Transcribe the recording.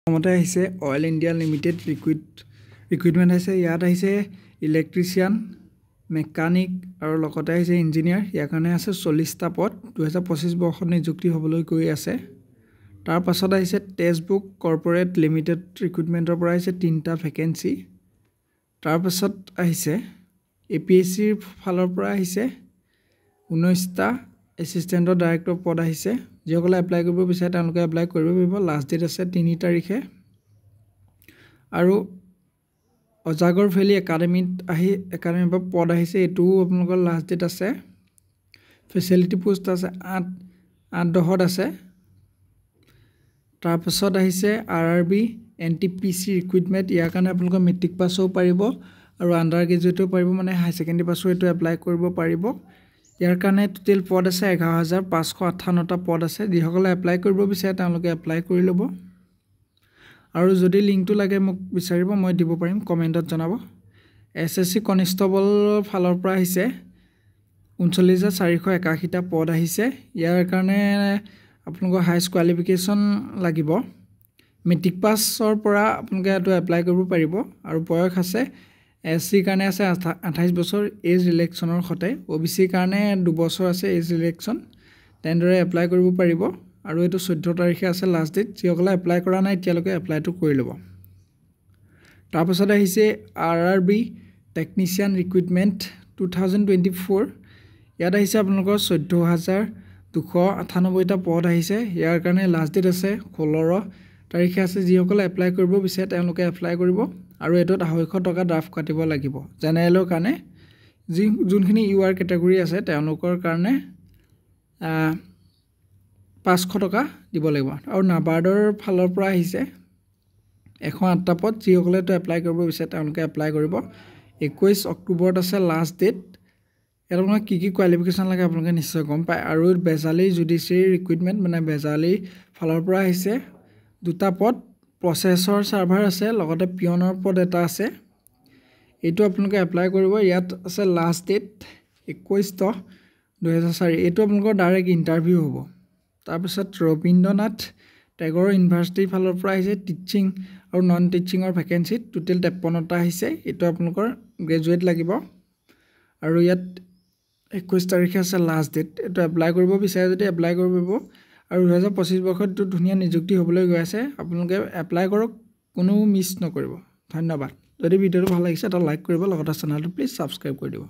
মতে আহিছে oil India limited recruitment আহিছে। ইয়াত আহিছে ইলেক্ট্ৰিচিয়ান, মেকানিক আৰু লগতে আহিছে ইঞ্জিনিয়াৰ। ইয়াৰ কাৰণে আছে 40টা পদ 2025 বৰ্ষত নিযুক্তি হ'বলৈ গৈ আছে। তাৰ পাছত আহিছে টেক্সটবুক কৰ্পৰেট লিমিটেড ৰিক্ৰুইটমেণ্টৰ পৰা আহিছে 3টা ভেকেঞ্চি। তাৰ পাছত আহিছে APSCৰ ফালৰ পৰা আহিছে 19টা এছিষ্টেণ্টৰ ডাইৰেক্টৰ পদ আহিছে। যিসকলে এপ্লাই কৰিব বিচাৰে তেওঁলোকে এপ্লাই কৰিব পাৰিব। লাষ্ট ডেট আছে 3 তাৰিখে। আৰু অজাগৰ ভেলী একাডেমীৰ পৰা পদ আহিছে। এইটোও আপোনালোকৰ লাষ্ট ডেট আছে। ফেচিলিটি পোষ্ট আছে 8-10ত আছে। তাৰপাছত আহিছে RRB NTPC ৰিক্ৰুইটমেণ্ট। ইয়াৰ কাৰণে আপোনালোকৰ মেট্ৰিক পাছো পাৰিব আৰু আণ্ডাৰ গ্ৰেজুৱেটো পাৰিব, মানে হাই ছেকেণ্ডেৰী পাছো এইটো এপ্লাই কৰিব পাৰিব। ইয়াৰ কাৰণে টোটেল পদ আছে 11,558টা পদ আছে। যিসকলে এপ্লাই কৰিব বিচাৰে তেওঁলোকে এপ্লাই কৰি ল'ব। আৰু যদি লিংকটো লাগে মোক বিচাৰিব, মই দিব পাৰিম, কমেণ্টত জনাব। SSC কনষ্টেবলৰ ফালৰ পৰা আহিছে 39,481টা পদ আহিছে। ইয়াৰ কাৰণে আপোনালোকৰ হাইষ্ট কোৱালিফিকেশ্যন লাগিব। মেট্ৰিক পাছৰ পৰা আপোনালোকে এইটো এপ্লাই কৰিব পাৰিব। আৰু বয়স আছে SCৰ কাৰণে আছে 28 বছৰ এজ ৰিলেক্সনৰ সৈতে। OBCৰ কাৰণে 2 বছৰ আছে এজ ৰিলেক্সন। তেনেদৰে এপ্লাই কৰিব পাৰিব। আৰু এইটো 14 তাৰিখে আছে লাষ্ট ডেট। যিসকলে এপ্লাই কৰা নাই এতিয়ালৈকে এপ্লাইটো কৰি ল'ব। তাৰপাছত আহিছে RRB টেকনিচিয়ান ৰিক্ৰুইটমেণ্ট 2024। ইয়াত আহিছে আপোনালোকৰ 14,298টা পদ আহিছে। ইয়াৰ কাৰণে লাষ্ট ডেট আছে 16 তাৰিখে আছে। যিসকলে এপ্লাই কৰিব বিচাৰে তেওঁলোকে এপ্লাই কৰিব। আৰু এইটোত 250 টকা ড্ৰাফট কাটিব লাগিব। জেনেৰেলৰ কাৰণে যোনখিনি UR কেটেগৰী আছে তেওঁলোকৰ কাৰণে 500 টকা দিব লাগিব। আৰু নাবাৰ্ডৰ ফালৰ পৰা আহিছে 108টা পদ। যিসকলে এইটো এপ্লাই কৰিব বিচাৰে তেওঁলোকে এপ্লাই কৰিব। 21 অক্টোবৰত আছে লাষ্ট ডেট। ইয়াত আপোনাক কি কোৱালিফিকেশ্যন লাগে আপোনালোকে নিশ্চয় গম পায়। আৰু বেজালী জুডিচিয়েৰী ৰিক্ৰুইটমেণ্ট, মানে বেজালী ফালৰ পৰা আহিছে 2টা পদ। প্ৰচেছৰ চাৰ্ভাৰ আছে, লগতে পিয়নৰ পদ এটা আছে। এইটো আপোনালোকে এপ্লাই কৰিব। ইয়াত আছে লাষ্ট ডেট 21/10/2004। এইটো আপোনালোকৰ ডাইৰেক্ট ইণ্টাৰভিউ হ'ব। তাৰপিছত ৰবীন্দ্ৰনাথ টেগৰ ইউনিভাৰ্চিটিৰ ফালৰ পৰা আহিছে টিচিং আৰু নন টিচিঙৰ ভেকেঞ্চি। টোটেল 53টা আহিছে। এইটো আপোনালোকৰ গ্ৰেজুৱেট লাগিব। আৰু ইয়াত 21 তাৰিখে আছে লাষ্ট ডেট। এইটো এপ্লাই কৰিব বিচাৰে যদি এপ্লাই কৰিব পাৰিব। আৰু 2025 বৰ্ষত এইটো ধুনীয়া নিযুক্তি হ'বলৈ গৈ আছে। আপোনালোকে এপ্লাই কৰক, কোনো মিছ নকৰিব। ধন্যবাদ। যদি ভিডিঅ'টো ভাল লাগিছে এটা লাইক কৰিব, লগতে চেনেলটো প্লিজ ছাবস্ক্ৰাইব কৰি দিব।